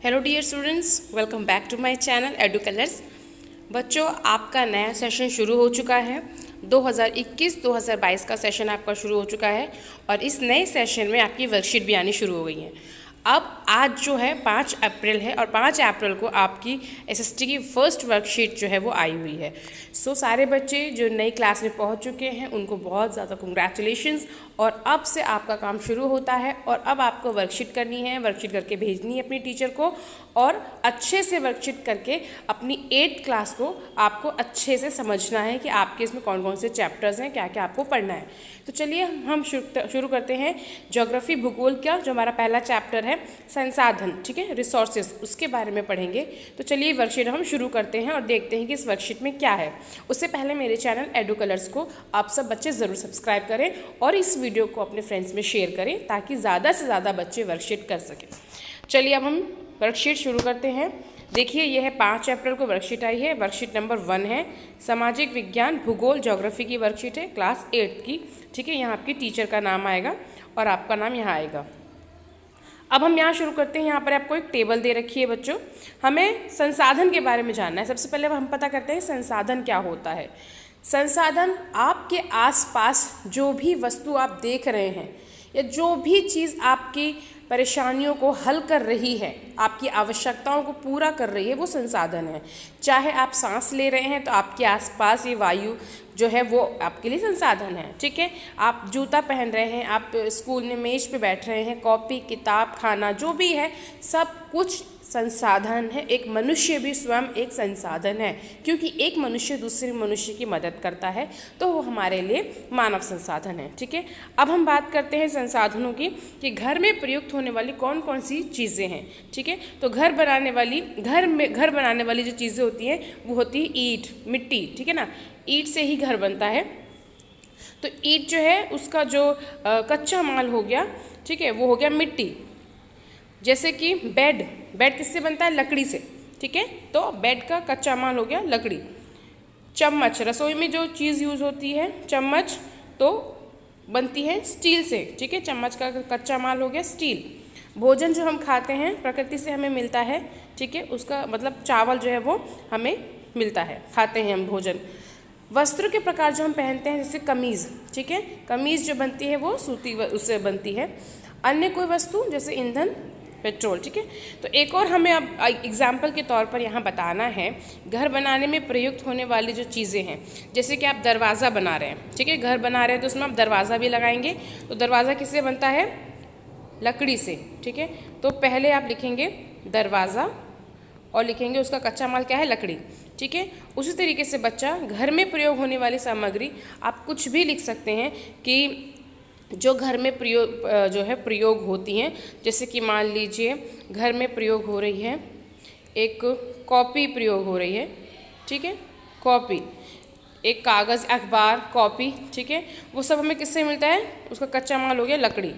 Hello dear students, welcome back to my channel Edu Colours. बच्चों, आपका नया session शुरू हो चुका है। 2021-2022 का सेशन आपका शुरू हो चुका है और इस नए सेशन में आपकी वर्कशीट भी आनी शुरू हो गई है। अब आज जो है 5 अप्रैल है और 5 अप्रैल को आपकी एसएसटी की फर्स्ट वर्कशीट जो है वो आई हुई है। सो सारे बच्चे जो नई क्लास में पहुंच चुके हैं उनको बहुत ज़्यादा कंग्रेचुलेशंस। और अब से आपका काम शुरू होता है और अब आपको वर्कशीट करनी है, वर्कशीट करके भेजनी है अपनी टीचर को और अच्छे से वर्कशीट करके अपनी 8th क्लास को आपको अच्छे से समझना है कि आपके इसमें कौन कौन से चैप्टर्स हैं, क्या क्या आपको पढ़ना है। तो चलिए हम शुरू करते हैं ज्योग्राफी भूगोल का जो हमारा पहला चैप्टर है संसाधन, ठीक है, रिसोर्सेज, उसके बारे में पढ़ेंगे। तो चलिए वर्कशीट हम शुरू करते हैं और देखते हैं कि इस वर्कशीट में क्या है। उससे पहले मेरे चैनल एडू कलर्स को आप सब बच्चे ज़रूर सब्सक्राइब करें और इस वीडियो को अपने फ्रेंड्स में शेयर करें ताकि ज़्यादा से ज़्यादा बच्चे वर्कशीट कर सकें। चलिए अब हम वर्कशीट शुरू करते हैं। देखिए यह है 5 अप्रैल को वर्कशीट आई है। वर्कशीट नंबर 1 है, सामाजिक विज्ञान भूगोल ज्योग्राफी की वर्कशीट है, क्लास 8 की, ठीक है। यहाँ आपकी टीचर का नाम आएगा और आपका नाम यहाँ आएगा। अब हम यहाँ शुरू करते हैं। यहाँ पर आपको एक टेबल दे रखी है बच्चों, हमें संसाधन के बारे में जानना है। सबसे पहले हम पता करते हैं संसाधन क्या होता है। संसाधन आपके आसपास जो भी वस्तु आप देख रहे हैं या जो भी चीज़ आपकी परेशानियों को हल कर रही है, आपकी आवश्यकताओं को पूरा कर रही है, वो संसाधन है। चाहे आप सांस ले रहे हैं तो आपके आसपास ये वायु जो है वो आपके लिए संसाधन है, ठीक है। आप जूता पहन रहे हैं, आप स्कूल में मेज पे बैठ रहे हैं, कॉपी किताब खाना जो भी है सब कुछ संसाधन है। एक मनुष्य भी स्वयं एक संसाधन है क्योंकि एक मनुष्य दूसरे मनुष्य की मदद करता है तो वो हमारे लिए मानव संसाधन है, ठीक है। अब हम बात करते हैं संसाधनों की कि घर में प्रयुक्त होने वाली कौन कौन सी चीज़ें हैं, ठीक है। तो घर बनाने वाली जो चीज़ें होती हैं वो होती है ईंट, मिट्टी, ठीक है ना। ईंट से ही घर बनता है। तो ईंट जो है उसका जो कच्चा माल हो गया, ठीक है, वो हो गया मिट्टी। जैसे कि बेड किससे बनता है? लकड़ी से, ठीक है। तो बेड का कच्चा माल हो गया लकड़ी। चम्मच, रसोई में जो चीज़ यूज़ होती है चम्मच, तो बनती है स्टील से, ठीक है। चम्मच का कच्चा माल हो गया स्टील। भोजन जो हम खाते हैं प्रकृति से हमें मिलता है, ठीक है, उसका मतलब चावल जो है वो हमें मिलता है, खाते हैं हम भोजन। वस्त्र के प्रकार जो हम पहनते हैं जैसे कमीज़, ठीक है, कमीज़ जो बनती है वो सूती उससे बनती है। अन्य कोई वस्तु जैसे ईंधन, पेट्रोल, ठीक है। तो एक और हमें अब एग्जाम्पल के तौर पर यहाँ बताना है घर बनाने में प्रयुक्त होने वाली जो चीज़ें हैं। जैसे कि आप दरवाज़ा बना रहे हैं, ठीक है, घर बना रहे हैं तो उसमें आप दरवाज़ा भी लगाएंगे। तो दरवाज़ा किससे बनता है? लकड़ी से, ठीक है। तो पहले आप लिखेंगे दरवाज़ा और लिखेंगे उसका कच्चा माल क्या है? लकड़ी, ठीक है। उसी तरीके से बच्चा घर में प्रयोग होने वाली सामग्री आप कुछ भी लिख सकते हैं कि जो घर में प्रयोग होती हैं। जैसे कि मान लीजिए घर में प्रयोग हो रही है, एक कॉपी प्रयोग हो रही है, ठीक है, कॉपी, एक कागज़, अखबार, कॉपी, ठीक है, वो सब हमें किससे मिलता है? उसका कच्चा माल हो गया लकड़ी।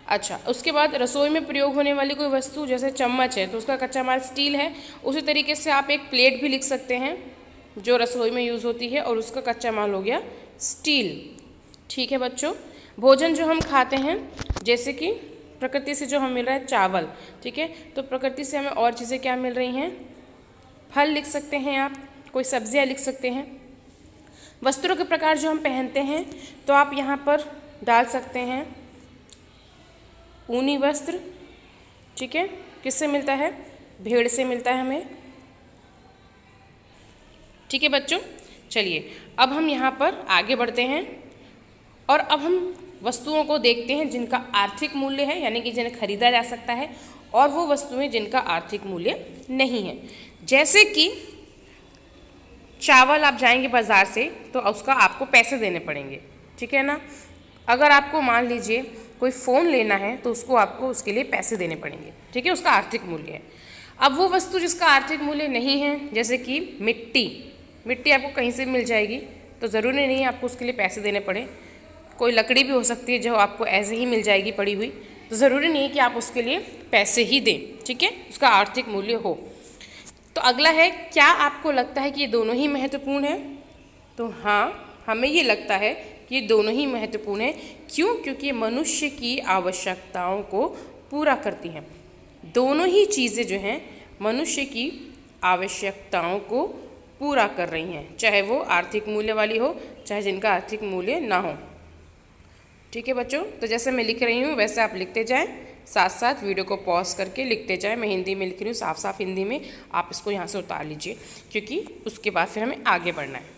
अच्छा, उसके बाद रसोई में प्रयोग होने वाली कोई वस्तु जैसे चम्मच है तो उसका कच्चा माल स्टील है। उसी तरीके से आप एक प्लेट भी लिख सकते हैं जो रसोई में यूज़ होती है और उसका कच्चा माल हो गया स्टील, ठीक है बच्चों। भोजन जो हम खाते हैं जैसे कि प्रकृति से जो हमें मिल रहा है चावल, ठीक है, तो प्रकृति से हमें और चीज़ें क्या मिल रही हैं? फल लिख सकते हैं आप, कोई सब्जियां लिख सकते हैं। वस्त्रों के प्रकार जो हम पहनते हैं तो आप यहाँ पर डाल सकते हैं ऊनी वस्त्र, ठीक है, किससे मिलता है? भेड़ से मिलता है हमें, ठीक है बच्चों। चलिए अब हम यहाँ पर आगे बढ़ते हैं और अब हम वस्तुओं को देखते हैं जिनका आर्थिक मूल्य है, यानी कि जिन्हें खरीदा जा सकता है, और वो वस्तुएं जिनका आर्थिक मूल्य नहीं है। जैसे कि चावल आप जाएंगे बाज़ार से तो उसका आपको पैसे देने पड़ेंगे, ठीक है ना। अगर आपको मान लीजिए कोई फ़ोन लेना है तो उसको आपको उसके लिए पैसे देने पड़ेंगे, ठीक है, उसका आर्थिक मूल्य है। अब वो वस्तु जिसका आर्थिक मूल्य नहीं है जैसे कि मिट्टी आपको कहीं से मिल जाएगी तो ज़रूरी नहीं है आपको उसके लिए पैसे देने पड़े। कोई लकड़ी भी हो सकती है जो आपको ऐसे ही मिल जाएगी पड़ी हुई, तो ज़रूरी नहीं है कि आप उसके लिए पैसे ही दें, ठीक है, उसका आर्थिक मूल्य हो। तो अगला है, क्या आपको लगता है कि ये दोनों ही महत्वपूर्ण है? तो हाँ, हमें ये लगता है कि ये दोनों ही महत्वपूर्ण है। क्यों? क्योंकि ये मनुष्य की आवश्यकताओं को पूरा करती हैं। दोनों ही चीज़ें जो हैं मनुष्य की आवश्यकताओं को पूरा कर रही हैं, चाहे वो आर्थिक मूल्य वाली हो, चाहे जिनका आर्थिक मूल्य ना हो। ठीक है बच्चों, तो जैसे मैं लिख रही हूँ वैसे आप लिखते जाएं, साथ साथ वीडियो को पॉज करके लिखते जाएं। मैं हिंदी में लिख रही हूँ, साफ साफ हिंदी में, आप इसको यहाँ से उतार लीजिए क्योंकि उसके बाद फिर हमें आगे बढ़ना है।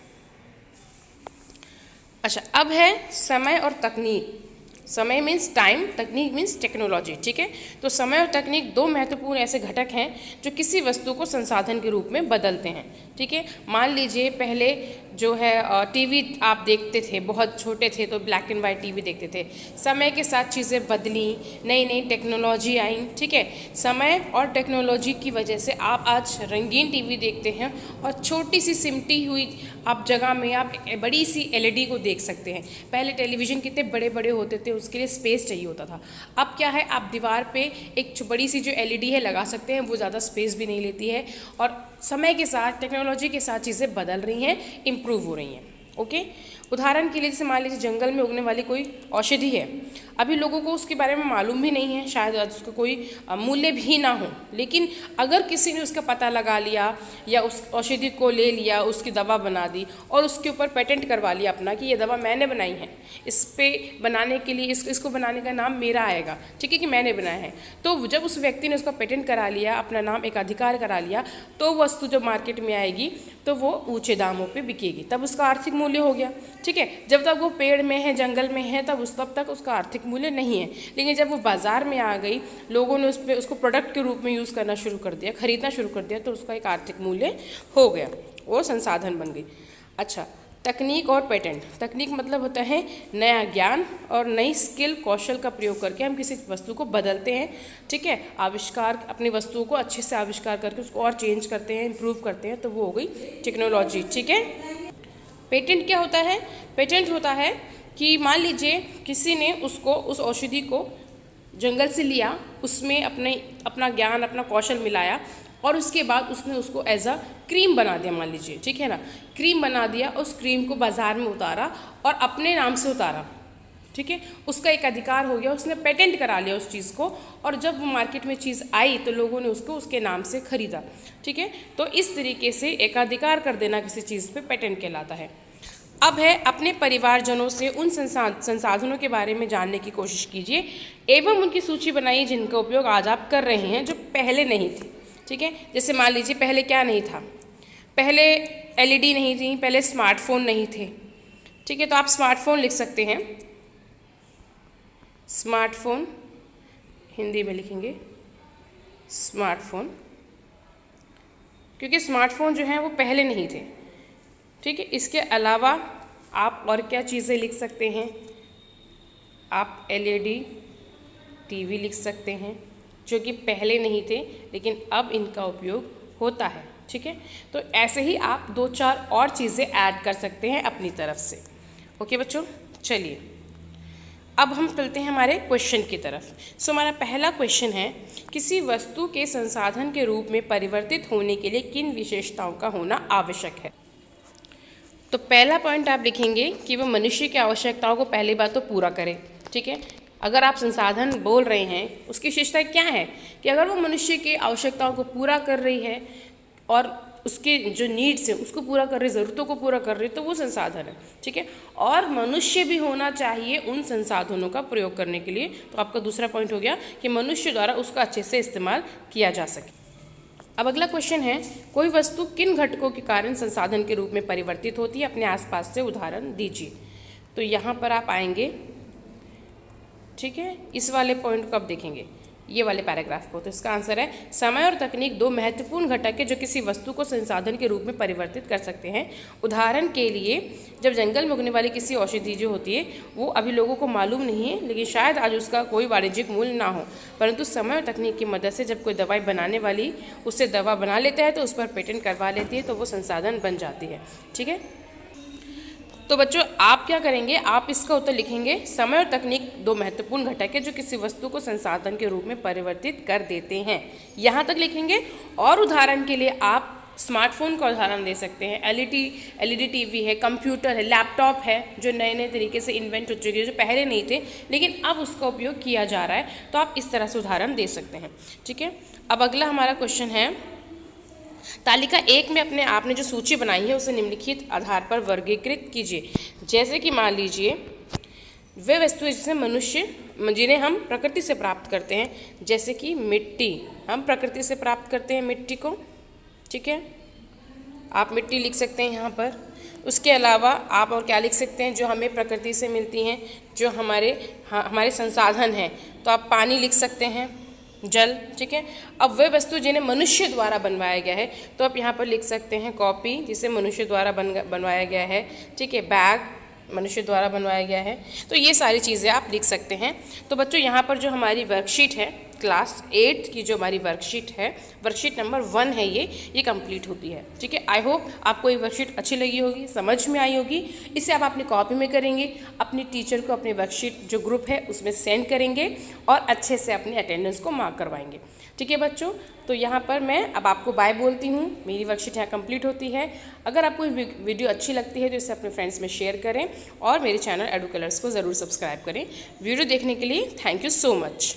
अच्छा, अब है समय और तकनीक। समय मीन्स टाइम, तकनीक मीन्स टेक्नोलॉजी। ठीक है, तो समय और तकनीक दो महत्वपूर्ण ऐसे घटक हैं जो किसी वस्तु को संसाधन के रूप में बदलते हैं। ठीक है, मान लीजिए पहले जो है टीवी आप देखते थे, बहुत छोटे थे तो ब्लैक एंड वाइट टीवी देखते थे। समय के साथ चीज़ें बदली, नई नई टेक्नोलॉजी आई। ठीक है, समय और टेक्नोलॉजी की वजह से आप आज रंगीन टीवी देखते हैं और छोटी सी सिमटी हुई आप जगह में आप बड़ी सी एलईडी को देख सकते हैं। पहले टेलीविज़न कितने बड़े बड़े होते थे, उसके लिए स्पेस चाहिए होता था। अब क्या है, आप दीवार पे एक बड़ी सी जो एलईडी है लगा सकते हैं, वो ज़्यादा स्पेस भी नहीं लेती है। और समय के साथ, टेक्नोलॉजी के साथ चीज़ें बदल रही हैं, इम्प्रूव हो रही हैं। ओके, उदाहरण के लिए जैसे मान लीजिए जंगल में उगने वाली कोई औषधि है, अभी लोगों को उसके बारे में मालूम भी नहीं है, शायद उसका कोई मूल्य भी ना हो, लेकिन अगर किसी ने उसका पता लगा लिया या उस औषधि को ले लिया, उसकी दवा बना दी और उसके ऊपर पेटेंट करवा लिया अपना कि ये दवा मैंने बनाई है, इस पे बनाने के लिए इसको बनाने का नाम मेरा आएगा, ठीक है, कि मैंने बनाया है, तो जब उस व्यक्ति ने उसका पेटेंट करा लिया, अपना नाम एक अधिकार करा लिया, तो वस्तु जब मार्केट में आएगी तो वो ऊँचे दामों पर बिकेगी, तब उसका आर्थिक मूल्य हो गया। ठीक है, जब तक वो पेड़ में है, जंगल में है, तब तक उसका आर्थिक मूल्य नहीं है। लेकिन जब वो बाजार में आ गई, लोगों ने उसको प्रोडक्ट के रूप में यूज़ करना शुरू कर दिया, खरीदना शुरू कर दिया, तो उसका एक आर्थिक मूल्य हो गया, वो संसाधन बन गई। अच्छा, तकनीक और पेटेंट। तकनीक मतलब होता है नया ज्ञान और नई स्किल, कौशल का प्रयोग करके हम किसी वस्तु को बदलते हैं। ठीक है, आविष्कार, अपनी वस्तुओं को अच्छे से आविष्कार करके उसको और चेंज करते हैं, इम्प्रूव करते हैं, तो वो हो गई टेक्नोलॉजी। ठीक है, पेटेंट क्या होता है? पेटेंट होता है कि मान लीजिए किसी ने उस औषधि को जंगल से लिया, उसमें अपना ज्ञान, अपना कौशल मिलाया और उसके बाद उसने उसको एज अ क्रीम बना दिया, मान लीजिए, ठीक है ना, क्रीम बना दिया, उस क्रीम को बाज़ार में उतारा और अपने नाम से उतारा। ठीक है, उसका एक अधिकार हो गया, उसने पेटेंट करा लिया उस चीज़ को, और जब वो मार्केट में चीज़ आई तो लोगों ने उसको उसके नाम से खरीदा। ठीक है, तो इस तरीके से एकाधिकार कर देना किसी चीज़ पे पेटेंट कहलाता है। अब है अपने परिवारजनों से उन संसाधनों के बारे में जानने की कोशिश कीजिए एवं उनकी सूची बनाइए जिनका उपयोग आज आप कर रहे हैं जो पहले नहीं थी। ठीक है, जैसे मान लीजिए पहले क्या नहीं था, पहले एलईडी नहीं थी, पहले स्मार्टफोन नहीं थे। ठीक है, तो आप स्मार्टफोन लिख सकते हैं, स्मार्टफोन हिंदी में लिखेंगे स्मार्टफोन, क्योंकि स्मार्टफोन जो हैं वो पहले नहीं थे। ठीक है, इसके अलावा आप और क्या चीज़ें लिख सकते हैं, आप एलईडी टीवी लिख सकते हैं जो कि पहले नहीं थे लेकिन अब इनका उपयोग होता है। ठीक है, तो ऐसे ही आप 2-4 और चीज़ें ऐड कर सकते हैं अपनी तरफ से। ओके बच्चों, चलिए अब हम चलते हैं हमारे क्वेश्चन की तरफ। सो हमारा पहला क्वेश्चन है, किसी वस्तु के संसाधन के रूप में परिवर्तित होने के लिए किन विशेषताओं का होना आवश्यक है? तो पहला पॉइंट आप लिखेंगे कि वो मनुष्य की आवश्यकताओं को पहली बात तो पूरा करे। ठीक है, अगर आप संसाधन बोल रहे हैं, उसकी विशेषता क्या है कि अगर वो मनुष्य की आवश्यकताओं को पूरा कर रही है और उसके जो नीड्स है उसको पूरा कर रही, ज़रूरतों को पूरा कर रही, तो वो संसाधन है। ठीक है, और मनुष्य भी होना चाहिए उन संसाधनों का प्रयोग करने के लिए। तो आपका दूसरा पॉइंट हो गया कि मनुष्य द्वारा उसका अच्छे से इस्तेमाल किया जा सके। अब अगला क्वेश्चन है, कोई वस्तु किन घटकों के कारण संसाधन के रूप में परिवर्तित होती है, अपने आसपास से उदाहरण दीजिए। तो यहाँ पर आप आएंगे, ठीक है, इस वाले पॉइंट को आप देखेंगे, ये वाले पैराग्राफ को। तो इसका आंसर है, समय और तकनीक दो महत्वपूर्ण घटक है जो किसी वस्तु को संसाधन के रूप में परिवर्तित कर सकते हैं। उदाहरण के लिए, जब जंगल में उगने वाली किसी औषधि जो होती है वो अभी लोगों को मालूम नहीं है, लेकिन शायद आज उसका कोई वाणिज्यिक मूल्य ना हो, परंतु समय और तकनीक की मदद से जब कोई दवाई बनाने वाली उससे दवा बना लेता है तो उस पर पेटेंट करवा लेती है, तो वो संसाधन बन जाती है। ठीक है, तो बच्चों आप क्या करेंगे, आप इसका उत्तर लिखेंगे, समय और तकनीक दो महत्वपूर्ण घटक है जो किसी वस्तु को संसाधन के रूप में परिवर्तित कर देते हैं, यहाँ तक लिखेंगे। और उदाहरण के लिए आप स्मार्टफोन का उदाहरण दे सकते हैं, एलईडी टीवी है, कंप्यूटर है, लैपटॉप है, जो नए नए तरीके से इन्वेंट हो चुके हैं, जो पहले नहीं थे लेकिन अब उसका उपयोग किया जा रहा है। तो आप इस तरह से उदाहरण दे सकते हैं। ठीक है, अब अगला हमारा क्वेश्चन है, तालिका 1 में अपने आपने जो सूची बनाई है उसे निम्नलिखित आधार पर वर्गीकृत कीजिए। जैसे कि मान लीजिए वे वस्तुएं जिसे मनुष्य जिन्हें हम प्रकृति से प्राप्त करते हैं, जैसे कि मिट्टी, हम प्रकृति से प्राप्त करते हैं मिट्टी को। ठीक है, आप मिट्टी लिख सकते हैं यहाँ पर। उसके अलावा आप और क्या लिख सकते हैं, जो हमें प्रकृति से मिलती हैं, जो हमारे संसाधन हैं, तो आप पानी लिख सकते हैं, जल। ठीक है, अब वे वस्तु जिन्हें मनुष्य द्वारा बनवाया गया है, तो आप यहाँ पर लिख सकते हैं कॉपी, जिसे मनुष्य द्वारा बनवाया गया है। ठीक है, बैग मनुष्य द्वारा बनवाया गया है। तो ये सारी चीज़ें आप लिख सकते हैं। तो बच्चों यहाँ पर जो हमारी वर्कशीट है क्लास 8 की, जो हमारी वर्कशीट है, वर्कशीट नंबर 1 है, ये कंप्लीट होती है। ठीक है, आई होप आपको ये वर्कशीट अच्छी लगी होगी, समझ में आई होगी। इसे आप अपनी कॉपी में करेंगे, अपनी टीचर को अपनी वर्कशीट जो ग्रुप है उसमें सेंड करेंगे और अच्छे से अपनी अटेंडेंस को मार्क करवाएंगे। ठीक है बच्चों, तो यहाँ पर मैं अब आपको बाय बोलती हूँ। मेरी वर्कशीट यहाँ कंप्लीट होती है। अगर आपको वीडियो अच्छी लगती है तो इसे अपने फ्रेंड्स में शेयर करें और मेरे चैनल एडू कलर्स को ज़रूर सब्सक्राइब करें। वीडियो देखने के लिए थैंक यू सो मच।